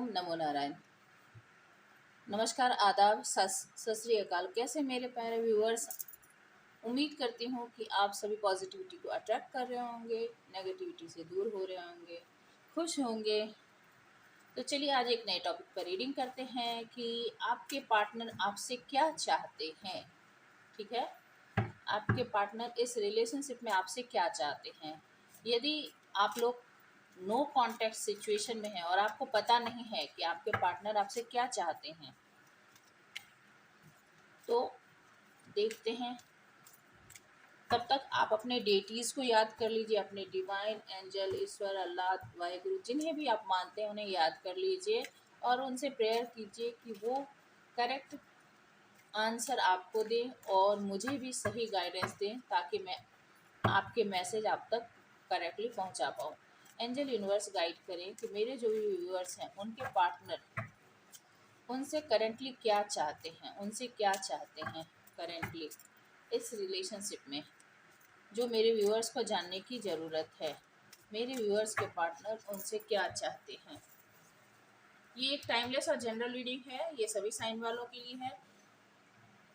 ओम नमो नारायण। नमस्कार, आदाब, सत श्री अकाल। कैसे मेरे प्यारे व्यूअर्स, उम्मीद करती हूँ कि आप सभी पॉजिटिविटी को अट्रैक्ट कर रहे होंगे, नेगेटिविटी से दूर हो रहे होंगे, खुश होंगे। तो चलिए आज एक नए टॉपिक पर रीडिंग करते हैं कि आपके पार्टनर आपसे क्या चाहते हैं। ठीक है, आपके पार्टनर इस रिलेशनशिप में आपसे क्या चाहते हैं। यदि आप लोग नो कॉन्टैक्ट सिचुएशन में है और आपको पता नहीं है कि आपके पार्टनर आपसे क्या चाहते हैं, तो देखते हैं। तब तक आप अपने डेटीज़ को याद कर लीजिए, अपने डिवाइन एंजल, ईश्वर, अल्लाह, वाहिगुरु, जिन्हें भी आप मानते हैं उन्हें याद कर लीजिए और उनसे प्रेयर कीजिए कि वो करेक्ट आंसर आपको दें और मुझे भी सही गाइडेंस दें ताकि मैं आपके मैसेज आप तक करेक्टली पहुंचा पाऊँ। एंजल यूनिवर्स गाइड करें कि मेरे जो भी व्यूअर्स हैं उनके पार्टनर उनसे करेंटली क्या चाहते हैं, उनसे क्या चाहते हैं करेंटली इस रिलेशनशिप में, जो मेरे व्यूअर्स को जानने की ज़रूरत है। मेरे व्यूअर्स के पार्टनर उनसे क्या चाहते हैं। ये एक टाइमलेस और जनरल रीडिंग है, ये सभी साइन वालों के लिए है।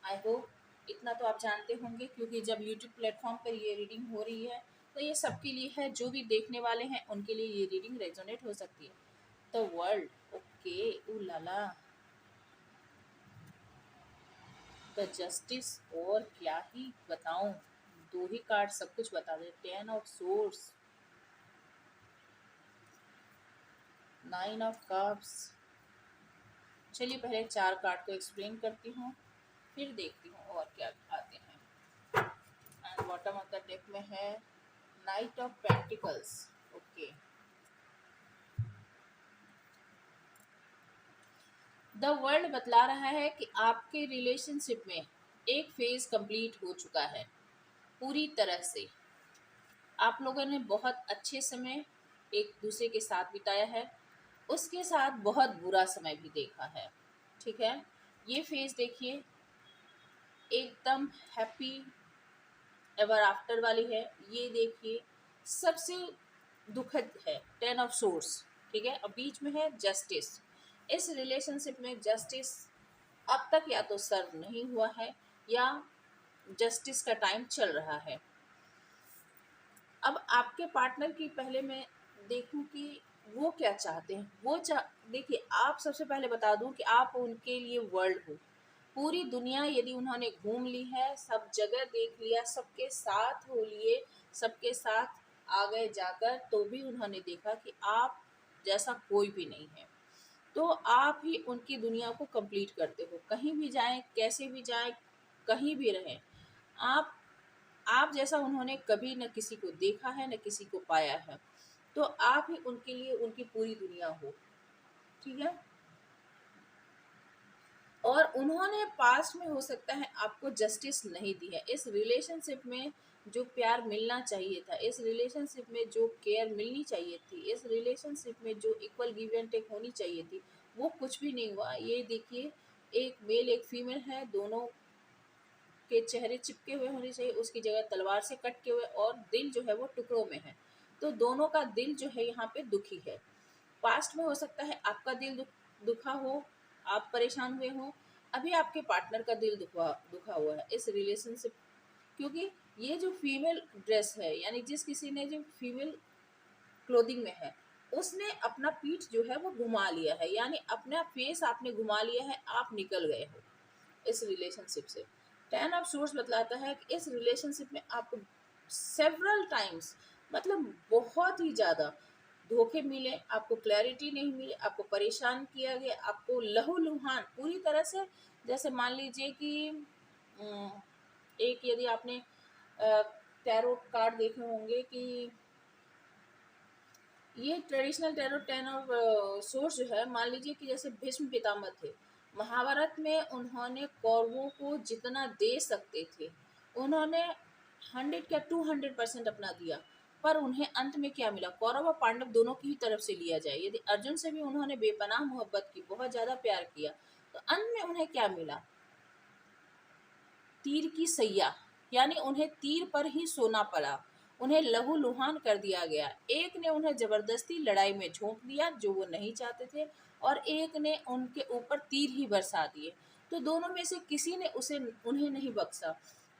आई होप इतना तो आप जानते होंगे, क्योंकि जब यूट्यूब प्लेटफॉर्म पर ये रीडिंग हो रही है तो ये सबके लिए है। जो भी देखने वाले हैं उनके लिए ये रीडिंग रेजोनेट हो सकती है। द वर्ल्ड, ओके, ऊ लाला, द जस्टिस, और क्या ही बताऊं, दो ही कार्ड सब कुछ बता दे। 10 ऑफ सोर्स, 9 ऑफ कप्स। चलिए पहले 4 कार्ड को एक्सप्लेन करती हूँ, फिर देखती हूँ और क्या आते हैं। And bottom of the deck में है night of pentacles. Okay, the world बतला रहा है कि आपके रिलेशनशिप में एक फेज कंप्लीट हो चुका है पूरी तरह से। आप लोगों ने बहुत अच्छे समय एक दूसरे के साथ बिताया है, उसके साथ बहुत बुरा समय भी देखा है। ठीक है, ये फेज देखिए एकदम हैप्पी एवर आफ्टर वाली है। ये देखिए सबसे दुखद है, 10 ऑफ सोर्स। ठीक है, अब बीच में है जस्टिस। इस रिलेशनशिप में जस्टिस अब तक या तो सर्व नहीं हुआ है या जस्टिस का टाइम चल रहा है। अब आपके पार्टनर की पहले मैं देखूं कि वो क्या चाहते हैं। देखिए, आप सबसे पहले बता दूं कि आप उनके लिए वर्ल्ड हो। पूरी दुनिया यदि उन्होंने घूम ली है, सब जगह देख लिया, सबके साथ हो लिए, सबके साथ आ गए जाकर, तो भी उन्होंने देखा कि आप जैसा कोई भी नहीं है। तो आप ही उनकी दुनिया को कंप्लीट करते हो। कहीं भी जाएं, कैसे भी जाएं, कहीं भी रहें, आप जैसा उन्होंने कभी न किसी को देखा है न किसी को पाया है। तो आप ही उनके लिए उनकी पूरी दुनिया हो। ठीक है, और उन्होंने पास्ट में हो सकता है आपको जस्टिस नहीं दी है। इस रिलेशनशिप में जो प्यार मिलना चाहिए था, इस रिलेशनशिप में जो केयर मिलनी चाहिए थी, इस रिलेशनशिप में जो इक्वल गिव एंड टेक होनी चाहिए थी, वो कुछ भी नहीं हुआ। ये देखिए, एक मेल एक फीमेल है, दोनों के चेहरे चिपके हुए होने चाहिए, उसकी जगह तलवार से कट के हुए, और दिल जो है वो टुकड़ों में है। तो दोनों का दिल जो है यहाँ पे दुखी है। पास्ट में हो सकता है आपका दिल दुखा हो, आप परेशान हुए हो। अभी आपके पार्टनर का दिल दुखा हुआ है इस रिलेशनशिप, क्योंकि ये जो फीमेल ड्रेस है, यानी जिस किसी ने जो फीमेल क्लोथिंग में है, उसने अपना पीठ जो है वो घुमा लिया है, यानी अपना फेस आपने घुमा लिया है, आप निकल गए हो इस रिलेशनशिप से। 10 ऑफ सोर्स बतलाता है कि इस रिलेशनशिप में आपको सेवरल टाइम्स, मतलब बहुत ही ज़्यादा धोखे मिले, आपको क्लैरिटी नहीं मिली, आपको परेशान किया गया, आपको लहूलुहान पूरी तरह से। जैसे मान लीजिए कि एक यदि आपने टैरो कार्ड देखे होंगे कि ये ट्रेडिशनल टैरो 10 ऑफ सोर्स जो है, मान लीजिए कि जैसे भीष्म पितामह थे, महाभारत में उन्होंने कौरवों को जितना दे सकते थे उन्होंने 100 या 200% अपना दिया, पर उन्हें अंत में क्या मिला। कौरव और पांडव दोनों की ही तरफ से लिया जाए, यदि अर्जुन से भी उन्होंने बेपनाह मोहब्बत की, बहुत ज़्यादा प्यार किया, तो अंत में उन्हें क्या मिला, तीर की सैया, यानी उन्हें तीर पर ही सोना पड़ा। उन्हें लहूलुहान कर दिया गया। एक ने उन्हें जबरदस्ती लड़ाई में झोंक दिया जो वो नहीं चाहते थे, और एक ने उनके ऊपर तीर ही बरसा दिए। तो दोनों में से किसी ने उन्हें नहीं बख्शा।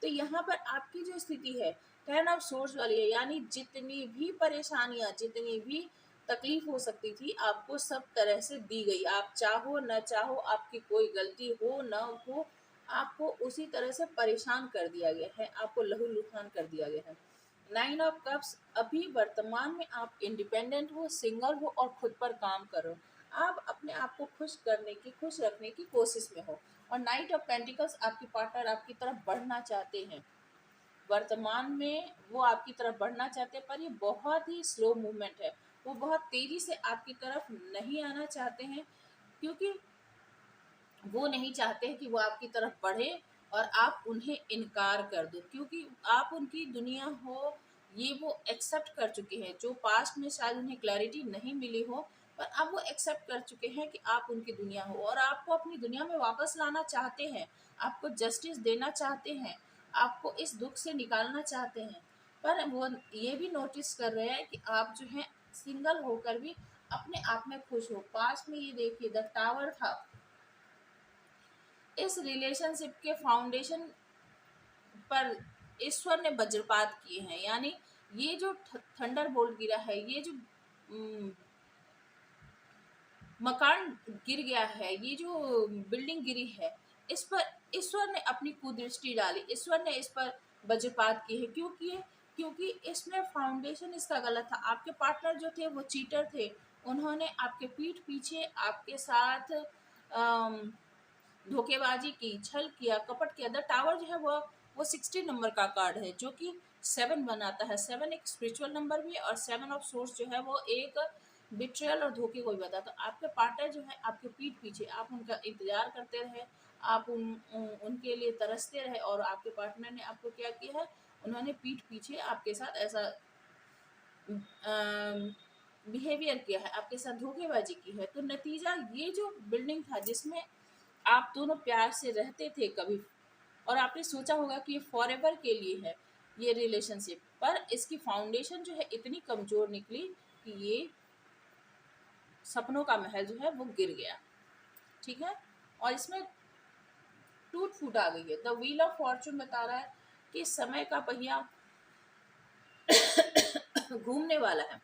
तो यहाँ पर आपकी जो स्थिति है टेन ऑफ सोर्स वाली है, यानी जितनी भी परेशानियां, जितनी भी तकलीफ हो सकती थी, आपको सब तरह से दी गई। आप चाहो न चाहो, आपकी कोई गलती हो न हो, आपको उसी तरह से परेशान कर दिया गया है, आपको लहूलुहान कर दिया गया है। नाइन ऑफ कप्स, अभी वर्तमान में आप इंडिपेंडेंट हो, सिंगल हो और खुद पर काम करो। आप अपने आप को खुश करने की, खुश रखने की कोशिश में हो। और नाइट ऑफ पेंटिकल्स, आपकी पार्टनर आपकी तरफ बढ़ना चाहते हैं। वर्तमान में वो आपकी तरफ बढ़ना चाहते हैं, पर ये बहुत ही स्लो मूवमेंट है। वो बहुत तेजी से आपकी तरफ नहीं आना चाहते हैं, क्योंकि वो नहीं चाहते हैं कि वो आपकी तरफ बढ़े और आप उन्हें इनकार कर दो, क्योंकि आप उनकी दुनिया हो, ये वो एक्सेप्ट कर चुके हैं। जो पास्ट में शायद उन्हें क्लैरिटी नहीं मिली हो, पर अब वो एक्सेप्ट कर चुके हैं कि आप उनकी दुनिया हो और आपको अपनी दुनिया में वापस लाना चाहते हैं। आपको जस्टिस देना चाहते हैं, आपको इस दुख से निकालना चाहते हैं। पर वो ये भी नोटिस कर रहे हैं कि आप जो है सिंगल होकर भी अपने आप में खुश हो। पास्ट में ये देखिए द टावर था, इस रिलेशनशिप के फाउंडेशन पर ईश्वर ने वज्रपात किए हैं, यानी ये जो थंडर बोल्ट गिरा है, ये जो मकान गिर गया है, ये जो बिल्डिंग गिरी है, इस पर ईश्वर ने अपनी कुदृष्टि डाली, ईश्वर ने इस पर वज्रपात की है। क्यों किए? क्योंकि इसमें फाउंडेशन इसका गलत था। आपके पार्टनर जो थे वो चीटर थे, उन्होंने आपके पीठ पीछे आपके साथ धोखेबाजी की, छल किया, कपट किया। द टावर जो है वो 60 नंबर का कार्ड है, जो कि 7 बनाता है। 7 एक स्पिरिचुअल नंबर भी है, और 7 ऑफ सोर्स जो है वो एक बिट्रियल और धोखे को भी बताता। तो आपके पार्टनर जो है आपके पीठ पीछे, आप उनका इंतजार करते रहे, आप उनके लिए तरसते रहे, और आपके पार्टनर ने आपको क्या किया है, उन्होंने पीठ पीछे आपके साथ ऐसा बिहेवियर किया है, आपके साथ धोखेबाजी की है। तो नतीजा ये जो बिल्डिंग था जिसमें आप दोनों प्यार से रहते थे कभी, और आपने सोचा होगा कि ये फॉरएवर के लिए है ये रिलेशनशिप, पर इसकी फाउंडेशन जो है इतनी कमजोर निकली कि ये सपनों का महल जो है वो गिर गया। ठीक है, और इसमें टूट फूट आ गई है। द व्हील ऑफ फॉर्चून बता रहा है कि समय का पहिया घूमने वाला है।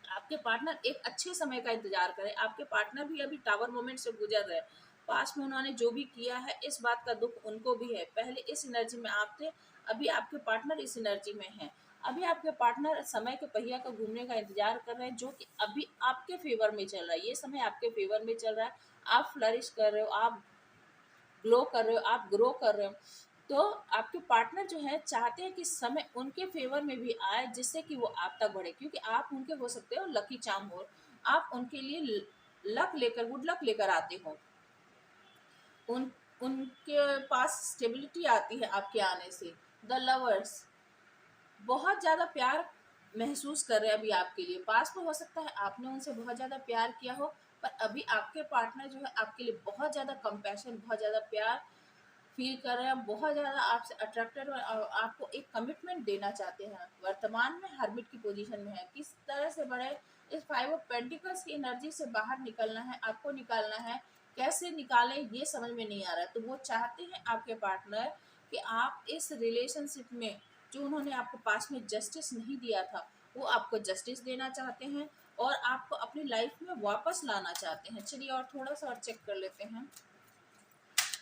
आपके पार्टनर एक अच्छे समय का इंतजार करें। आपके पार्टनर भी अभी टावर मोमेंट से गुजर रहे हैं। पास्ट में उन्होंने जो भी किया है, इस बात का दुख उनको भी है। पहले इस एनर्जी में आप थे, अभी आपके पार्टनर इस एनर्जी में हैं। अभी आपके पार्टनर समय के पहिया का घूमने का इंतजार कर रहे हैं, जो कि अभी आपके फेवर में चल रहा है। ये समय आपके फेवर में चल रहा है। आप फ्लरिश कर रहे हो, आप ग्लो कर रहे हो, आप ग्रो कर रहे हो। तो आपके पार्टनर जो है चाहते हैं कि समय उनके फेवर में भी आए, जिससे कि वो आप तक बढ़े, क्योंकि आप उनके हो सकते हो लकी चार्म हो। आप उनके लिए लक लेकर, गुड लक लेकर आते हो। उन उनके पास स्टेबिलिटी आती है आपके आने से। द लवर्स बहुत ज़्यादा प्यार महसूस कर रहे हैं अभी आपके लिए। पास में हो सकता है आपने उनसे बहुत ज़्यादा प्यार किया हो, पर अभी आपके पार्टनर जो है आपके लिए बहुत ज़्यादा कंपैशन, बहुत ज़्यादा प्यार फील कर रहे हैं, बहुत ज़्यादा आपसे अट्रैक्टेड और आपको एक कमिटमेंट देना चाहते हैं। वर्तमान में हर्मिट की पोजीशन में है। किस तरह से बढ़े, इस 5 ऑफ पेंटिकल्स की एनर्जी से बाहर निकलना है, आपको निकालना है। कैसे निकालें ये समझ में नहीं आ रहा है। तो वो चाहते हैं आपके पार्टनर कि आप इस रिलेशनशिप में, जो उन्होंने आपको पास में जस्टिस नहीं दिया था, वो आपको जस्टिस देना चाहते हैं और आपको अपनी लाइफ में वापस लाना चाहते हैं। चलिए और थोड़ा सा और चेक कर लेते हैं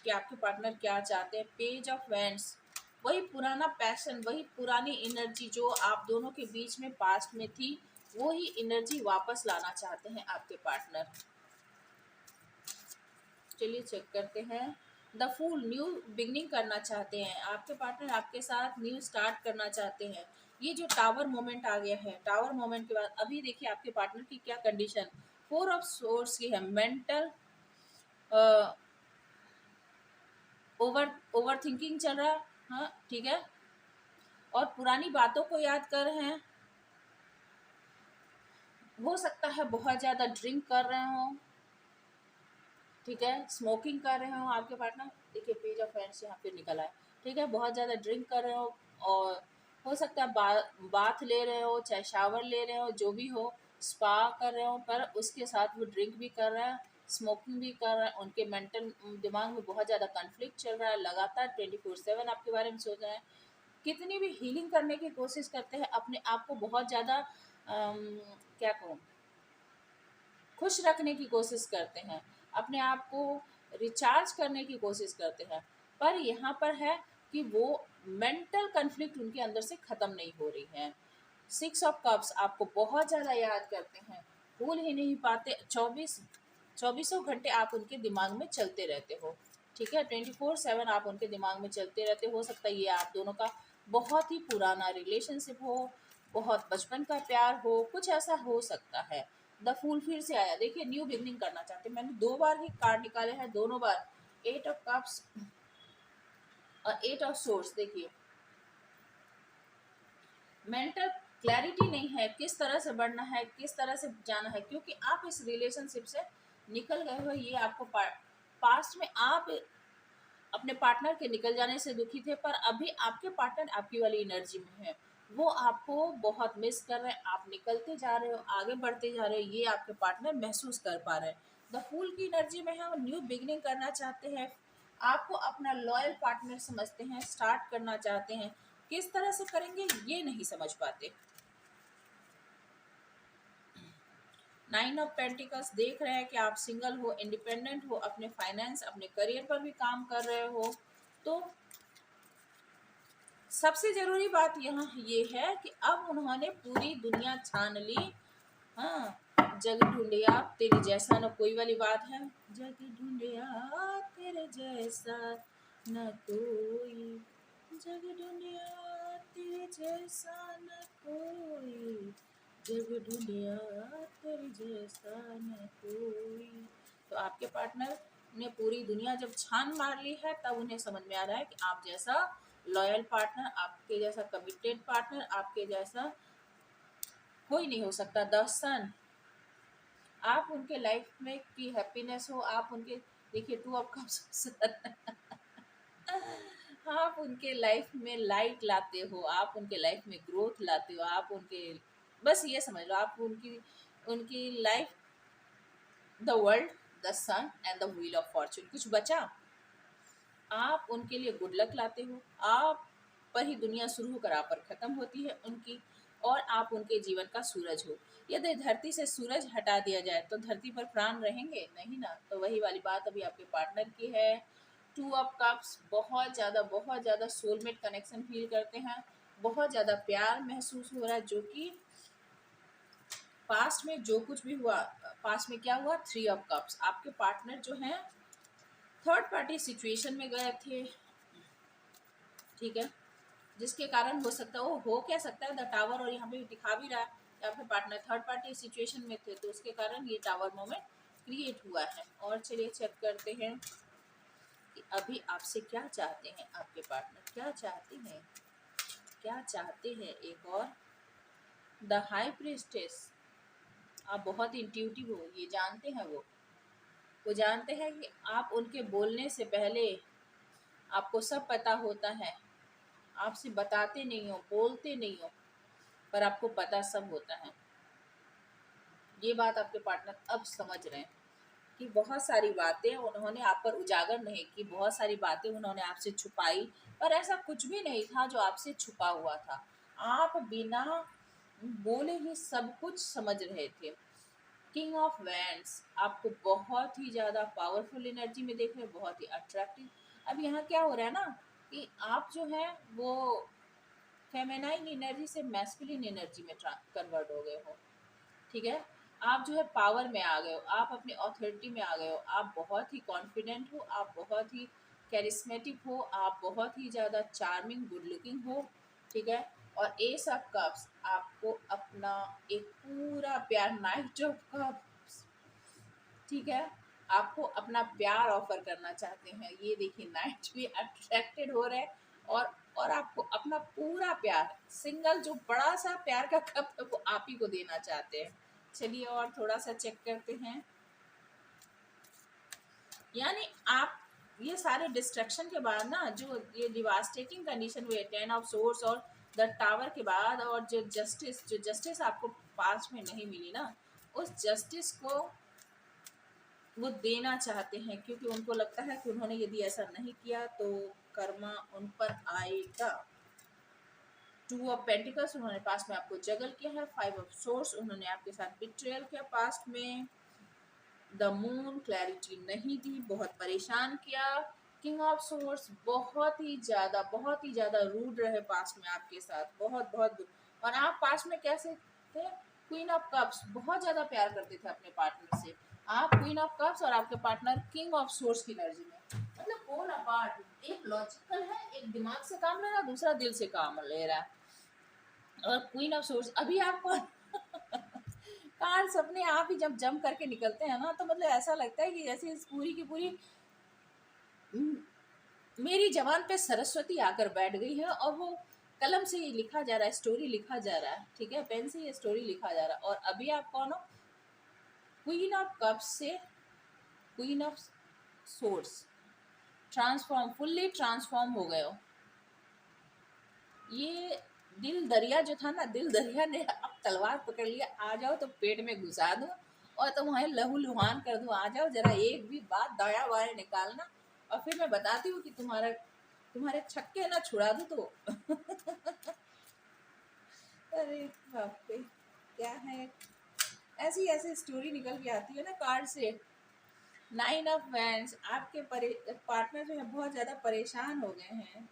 कि आपके पार्टनर क्या चाहते हैं। पेज ऑफ वैंड्स, वही पुराना पैशन, वही पुरानी एनर्जी जो आप दोनों के बीच में पास्ट में थी, वो ही एनर्जी वापस लाना चाहते हैं आपके पार्टनर। चलिए चेक करते हैं। द फूल, न्यू बिगनिंग करना चाहते हैं आपके पार्टनर, आपके साथ न्यू स्टार्ट करना चाहते हैं। ये जो टावर मोमेंट आ गया है, टावर मोमेंट के बाद अभी देखिए आपके पार्टनर की क्या कंडीशन, 4 ऑफ सोर्स की है। मेंटल ओवर थिंकिंग चल रहा है, हाँ ठीक है, और पुरानी बातों को याद कर रहे हैं। हो सकता है बहुत ज़्यादा ड्रिंक कर रहे हो, ठीक है, स्मोकिंग कर रहे हो आपके पार्टनर। देखिए पेज ऑफ फ्रेंड्स यहाँ पे निकला है, ठीक है, बहुत ज़्यादा ड्रिंक कर रहे हो और हो सकता है बाथ ले रहे हो, चाहे शावर ले रहे हो, जो भी हो, स्पा कर रहे हो, पर उसके साथ वो ड्रिंक भी कर रहा है, स्मोकिंग भी कर रहा है, उनके मेंटल दिमाग में बहुत ज़्यादा कन्फ्लिक्ट चल रहा है, लगातार 24/7 आपके बारे में सोच रहे हैं। कितनी भी हीलिंग करने की कोशिश करते हैं, अपने आप को बहुत ज़्यादा क्या कहूँ, खुश रखने की कोशिश करते हैं, अपने आप को रिचार्ज करने की कोशिश करते हैं, पर यहाँ पर है कि वो मेंटल कन्फ्लिक्ट उनके अंदर से ख़त्म नहीं हो रही है। 6 ऑफ कप्स आपको बहुत ज़्यादा याद करते हैं, भूल ही नहीं पाते, चौबीसों घंटे आप उनके दिमाग में चलते रहते हो। ठीक है, 24/7 आप उनके दिमाग में चलते रहते हो सकता है ये आप दोनों का बहुत ही पुराना रिलेशनशिप हो, बहुत बचपन का प्यार हो, कुछ ऐसा हो सकता है। द फूल फिर से आया, देखिए न्यू बिगनिंग करना चाहते हैं। मैंने 2 बार ही कार्ड निकाले हैं, दोनों बार 8 ऑफ कप्स और 8 ऑफ सोर्स। देखिए मेंटल क्लैरिटी नहीं है, किस तरह से बढ़ना है, किस तरह से जाना है, क्योंकि आप इस रिलेशनशिप से निकल गए हो। ये आपको पास्ट में आप अपने पार्टनर के निकल जाने से दुखी थे, पर अभी आपके पार्टनर आपकी वाली एनर्जी में है, वो आपको बहुत मिस कर रहे हैं, आप निकलते जा रहे हो, आगे बढ़ते जा रहे हो, ये आपके पार्टनर महसूस कर पा रहे हैं। द फूल की एनर्जी में है और न्यू बिगनिंग करना चाहते हैं, आपको अपना लॉयल पार्टनर समझते हैं, स्टार्ट करना चाहते हैं, किस तरह से करेंगे ये नहीं समझ पाते। 9 ऑफ पेंटिकल्स देख रहे हैं कि आप सिंगल हो, इंडिपेंडेंट हो, अपने फाइनेंस, अपने करियर पर भी काम कर रहे हो। तो सबसे ज़रूरी बात यहाँ ये है कि अब उन्होंने पूरी दुनिया छान ली। हाँ, जग ढूंढिया तेरे जैसा न कोई वाली बात है, जग ढूंढिया तेरे जैसा न कोई, जग ढूंढिया तेरे जैसा न कोई, जग ढूंढिया तेरे जैसा न कोई। तो आपके पार्टनर ने पूरी दुनिया जब छान मार ली है, तब उन्हें समझ में आ रहा है कि आप जैसा लॉयल पार्टनर, आपके जैसा कमिटेड पार्टनर, आपके जैसा कोई नहीं हो सकता। द सन, आप उनके लाइफ में की हैप्पीनेस हो, आप उनके, देखिए 2 ऑफ कप्स आप उनके लाइफ में लाइट लाते हो, आप उनके लाइफ में ग्रोथ लाते हो, आप उनके, बस ये समझ लो आप उनकी उनकी life, the world, the sun and the wheel of fortune. कुछ बचा, आप उनके लिए गुड लक लाते हो, आप पर ही दुनिया शुरू होकर आप पर खत्म होती है उनकी, और आप उनके जीवन का सूरज हो। यदि धरती से सूरज हटा दिया जाए तो धरती पर प्राण रहेंगे नहीं ना, तो वही वाली बात अभी आपके पार्टनर की है। 2 ऑफ कप्स बहुत ज़्यादा सोलमेट कनेक्शन फील करते हैं, बहुत ज़्यादा प्यार महसूस हो रहा है, जो कि पास्ट में जो कुछ भी हुआ, पास्ट में क्या हुआ, 3 ऑफ कप्स, आपके पार्टनर जो हैं थर्ड पार्टी सिचुएशन में गए थे। ठीक है, जिसके कारण हो सकता है, वो हो क्या सकता है, द टावर, और यहाँ पे दिखा भी रहा है कि आपके पार्टनर थर्ड पार्टी सिचुएशन में थे, तो उसके कारण ये टावर मोमेंट क्रिएट हुआ है। और चलिए चेक करते हैं कि अभी आपसे क्या चाहते हैं, आपके पार्टनर क्या चाहते हैं, क्या चाहते हैं। एक और द हाई प्रीस्टेस, आप बहुत इंट्यूटिव हो, ये जानते हैं वो जानते हैं कि आप उनके बोलने से पहले आपको सब पता होता है, आपसे बताते नहीं हो, बोलते नहीं हो, पर आपको पता सब होता है। ये बात आपके पार्टनर अब समझ रहे हैं कि बहुत सारी बातें उन्होंने आप पर उजागर नहीं की, बहुत सारी बातें उन्होंने आपसे छुपाई, पर ऐसा कुछ भी नहीं था जो आपसे छुपा हुआ था। आप बिना बोले ही सब कुछ समझ रहे थे। किंग ऑफ वैंड्स, आपको बहुत ही ज़्यादा पावरफुल एनर्जी में देख रहे हैं, बहुत ही अट्रैक्टिव। अब यहाँ क्या हो रहा है ना कि आप जो है वो फेमेनाइन एनर्जी से मैस्कुलिन एनर्जी में कन्वर्ट हो गए हो। ठीक है, आप जो है पावर में आ गए हो, आप अपनी अथॉरिटी में आ गए हो, आप बहुत ही कॉन्फिडेंट हो, आप बहुत ही कैरिस्मेटिक हो, आप बहुत ही ज़्यादा चार्मिंग गुड लुकिंग हो। ठीक है, और एस ऑफ कप्स आपको अपना एक पूरा प्यार, नाइट ऑफ कप्स, ठीक है, आपको अपना प्यार ऑफर करना चाहते हैं। ये देखिए नाइट भी अट्रैक्टेड हो रहे हैं, और आपको अपना पूरा प्यार, सिंगल जो बड़ा सा प्यार का कप है वो आप ही को देना चाहते हैं। चलिए और थोड़ा सा चेक करते हैं, यानी आप ये सारे डिस्ट्रक्शन के बाद ना, जो ये डिवास्टेटिंग कंडीशन हुई है, 10 ऑफ सोर्स और द टावर के बाद और जो जस्टिस आपको पास्ट में नहीं मिली ना, उस जस्टिस को वो देना चाहते हैं, क्योंकि उनको लगता है कि उन्होंने यदि ऐसा नहीं किया तो कर्मा उन पर आएगा। टू ऑफ पेंटिकल्स, उन्होंने पास्ट में आपको जगल किया है। फाइव ऑफ सोर्स, उन्होंने आपके साथ बिट्रेयल किया पास्ट में। द मून, क्लैरिटी नहीं दी, बहुत परेशान किया। किंग ऑफ सोर्स, बहुत ही ज्यादा रूड रहे पास्ट में आपके साथ, बहुत बहुत। और आप पास्ट में कैसे थे? क्वीन ऑफ कप्स, बहुत ज्यादा प्यार करते थे अपने पार्टनर से। आप क्वीन ऑफ कप्स और आपके पार्टनर किंग ऑफ सोर्स की एनर्जी में, मतलब पोल अपार्ट। एक लॉजिकल है, एक दिमाग से काम ले रहा है, दूसरा दिल से काम ले रहा है। और क्वीन ऑफ सोर्स, अभी आपको कार्ड्स अपने आप ही जब जम करके निकलते हैं ना, तो मतलब ऐसा लगता है कि जैसे इस पूरी की पूरी मेरी जबान पे सरस्वती आकर बैठ गई है, और वो कलम से ये लिखा जा रहा है, स्टोरी लिखा जा रहा है, ठीक है, पेन से ये स्टोरी लिखा जा रहा है। और अभी आप कौन हो? क्वीन ऑफ कप्स से queen of source, transform, fully transform हो गए हो। ये दिल दरिया जो था ना, दिल दरिया ने अब तलवार पकड़ लिया, आ जाओ तो पेट में घुसा दो और तुम्हारे लहू लुहान कर दो, आ जाओ, जरा एक भी बात दाया बाया निकालना, और फिर मैं बताती हूँ कि तुम्हारे छक्के ना छुड़ा दो तो अरे बाप रे, क्या है, ऐसी ऐसी स्टोरी निकल के आती है ना कार्ड से। नाइन ऑफ वैंड्स, आपके पार्टनर जो है बहुत ज्यादा परेशान हो गए हैं,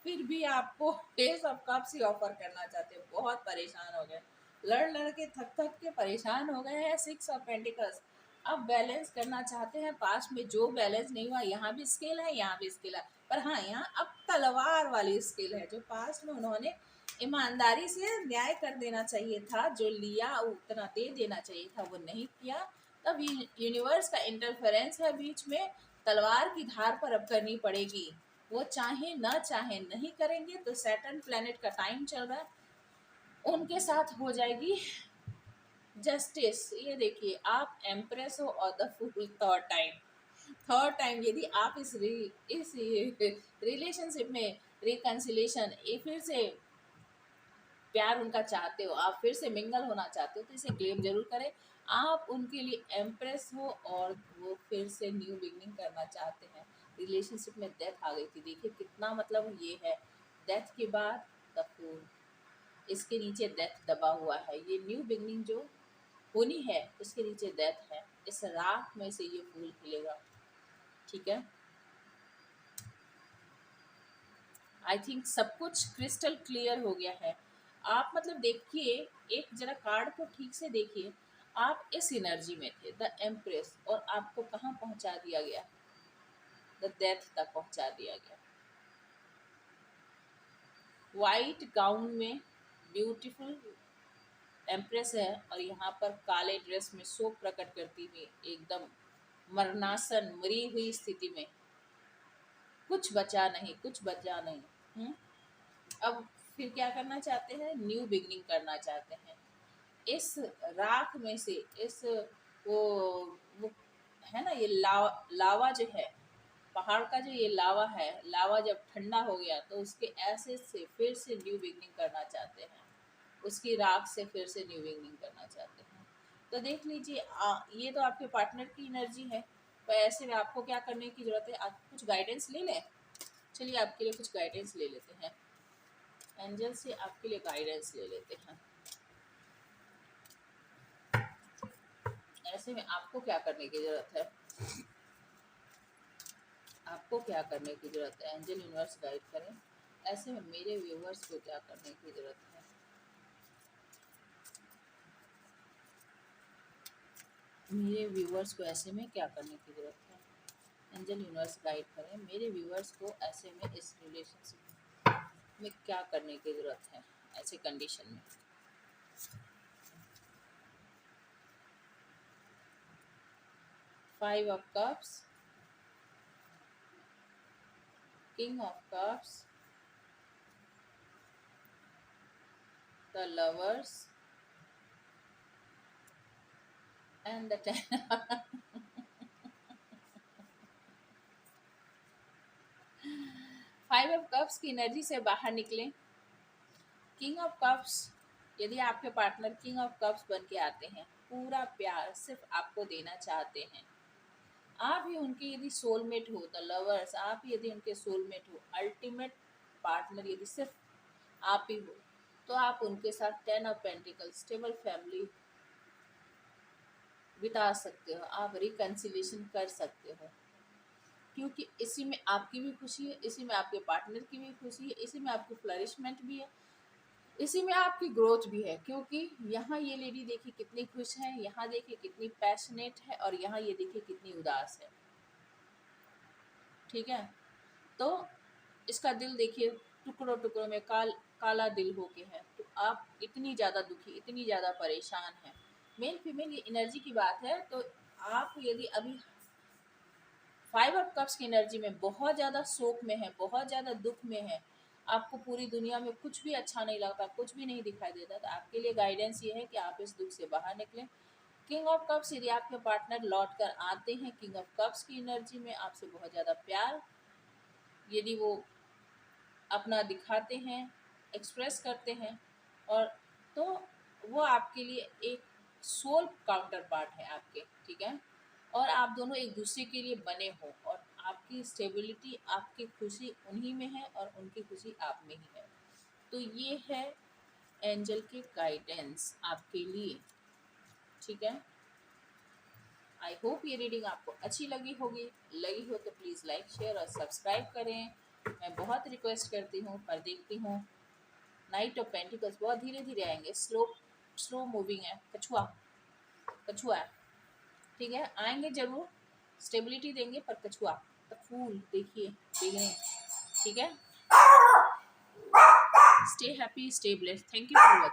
फिर भी आपको S of cups he offer करना चाहते हो, बहुत परेशान हो गए, लड़ लड़ के थक थक के परेशान हो गए हैं। सिक्स ऑफ पेंटिकल्स, अब बैलेंस करना चाहते हैं, पास्ट में जो बैलेंस नहीं हुआ, यहाँ भी स्केल है, यहाँ भी स्केल है, पर हाँ यहाँ अब तलवार वाली स्केल है। जो पास्ट में उन्होंने ईमानदारी से न्याय कर देना चाहिए था, जो लिया उतना दे देना चाहिए था, वो नहीं किया, तब यूनिवर्स का इंटरफेरेंस है बीच में, तलवार की धार पर अब करनी पड़ेगी। वो चाहे ना चाहे नहीं करेंगे, तो सैटर्न प्लेनेट का टाइम चल रहा है, उनके साथ हो जाएगी जस्टिस। ये देखिए, आप एम्प्रेस हो और द फूल थर्ड टाइम यदि आप इस रिलेशनशिप में रिकंसिलेशन, ये फिर से प्यार उनका चाहते हो, आप फिर से मिंगल होना चाहते हो, तो इसे क्लेम जरूर करें। आप उनके लिए एम्प्रेस हो और वो फिर से न्यू बिगनिंग करना चाहते हैं। रिलेशनशिप में डेथ आ गई थी, देखिए कितना, मतलब ये है डेथ के बाद द फूल, इसके नीचे डेथ दबा हुआ है। ये न्यू बिगनिंग जो होनी है, उसके नीचे डेथ है, इस राख में से ये फूल खिलेगा, ठीक है। आई थिंक सब कुछ क्रिस्टल क्लियर हो गया है। आप मतलब देखिए, एक जरा कार्ड को ठीक से देखिए, आप इस एनर्जी में थे, द एम्प्रेस, और आपको कहाँ पहुंचा दिया गया? द डेथ तक पहुंचा दिया गया। वाइट गाउन में ब्यूटीफुल एम्प्रेस है, और यहाँ पर काले ड्रेस में शोक प्रकट करती हुई, एकदम मरनासन, मरी हुई स्थिति में, कुछ बचा नहीं, कुछ बचा नहीं। हम्म। अब फिर क्या करना चाहते हैं? न्यू बिगनिंग करना चाहते हैं। इस राख में से, इस वो वो है ना, ये लावा जो है, पहाड़ का जो ये लावा है, लावा जब ठंडा हो गया तो उसके ऐसे से फिर से न्यू बिगनिंग करना चाहते हैं, उसकी राख से फिर से न्यू बिगनिंग करना चाहते हैं। तो देख लीजिए, ये तो आपके पार्टनर की एनर्जी है, तो ऐसे में आपको क्या करने की जरूरत है? आप कुछ गाइडेंस ले लें। चलिए आपके लिए कुछ गाइडेंस ले लेते हैं, एंजल से आपके लिए गाइडेंस ले लेते हैं। ऐसे में आपको क्या करने की जरूरत है? आपको क्या करने की जरूरत है? एंजल यूनिवर्स गाइड करें, ऐसे में मेरे व्यूवर्स को क्या करने की जरूरत है? मेरे व्यूवर्स को ऐसे में क्या करने की जरूरत है? एंजल यूनिवर्स गाइड करें, मेरे व्यूवर्स को ऐसे में इस रिलेशनशिप में क्या करने की जरूरत है, ऐसे कंडीशन में। Five of cups, king of cups, the lovers and the ten. Five of cups की एनर्जी से बाहर निकलें, किंग ऑफ कप्स, यदि आपके पार्टनर किंग ऑफ कप्स बन के आते हैं, पूरा प्यार सिर्फ आपको देना चाहते हैं, आप ही उनके यदि सोलमेट हो, द लवर्स, आप ही यदि उनके सोलमेट हो, अल्टीमेट पार्टनर यदि सिर्फ आप ही हो, तो आप उनके साथ 10 ऑफ पेंटिकल्स स्टेबल फैमिली बिता सकते हो, आप रिकन्सिलेशन कर सकते हो, क्योंकि इसी में आपकी भी खुशी है, इसी में आपके पार्टनर की भी खुशी है, इसी में आपकी फ्लरिशमेंट भी है, इसी में आपकी ग्रोथ भी है। क्योंकि यहाँ ये लेडी देखिए कितनी खुश है, यहाँ देखिए कितनी पैशनेट है, और यहाँ ये देखिए कितनी उदास है। ठीक है, तो इसका दिल देखिए टुकड़ों टुकड़ों में काला दिल हो के है, तो आप इतनी ज़्यादा दुखी, इतनी ज़्यादा परेशान है। मेल फीमेल ये एनर्जी की बात है, तो आप यदि अभी 5 ऑफ कप्स की एनर्जी में बहुत ज़्यादा शोक में है, बहुत ज़्यादा दुख में है, आपको पूरी दुनिया में कुछ भी अच्छा नहीं लगता, कुछ भी नहीं दिखाई देता, तो आपके लिए गाइडेंस ये है कि आप इस दुख से बाहर निकलें। किंग ऑफ कप्स, यदि आपके पार्टनर लौट कर आते हैं किंग ऑफ कप्स की एनर्जी में, आपसे बहुत ज़्यादा प्यार यदि वो अपना दिखाते हैं, एक्सप्रेस करते हैं, और तो वो आपके लिए एक सोल काउंटर पार्ट है आपके। ठीक है, और आप दोनों एक दूसरे के लिए बने हो, और आपकी स्टेबिलिटी, आपकी खुशी उन्हीं में है और उनकी खुशी आप में ही है। तो ये है एंजल के गाइडेंस आपके लिए। ठीक है, आई होप ये रीडिंग आपको अच्छी लगी होगी। लगी हो तो प्लीज़ लाइक, शेयर और सब्सक्राइब करें। मैं बहुत रिक्वेस्ट करती हूँ, पर देखती हूँ नाइट ऑफ पेंटिकल्स बहुत धीरे धीरे आएंगे, स्लो स्लो मूविंग है, कछुआ कछुआ है। ठीक है, आएंगे जरूर, स्टेबिलिटी देंगे, पर कछुआ द फूल देखिए देखने। ठीक है, stay happy, stay blessed, thank you for watching.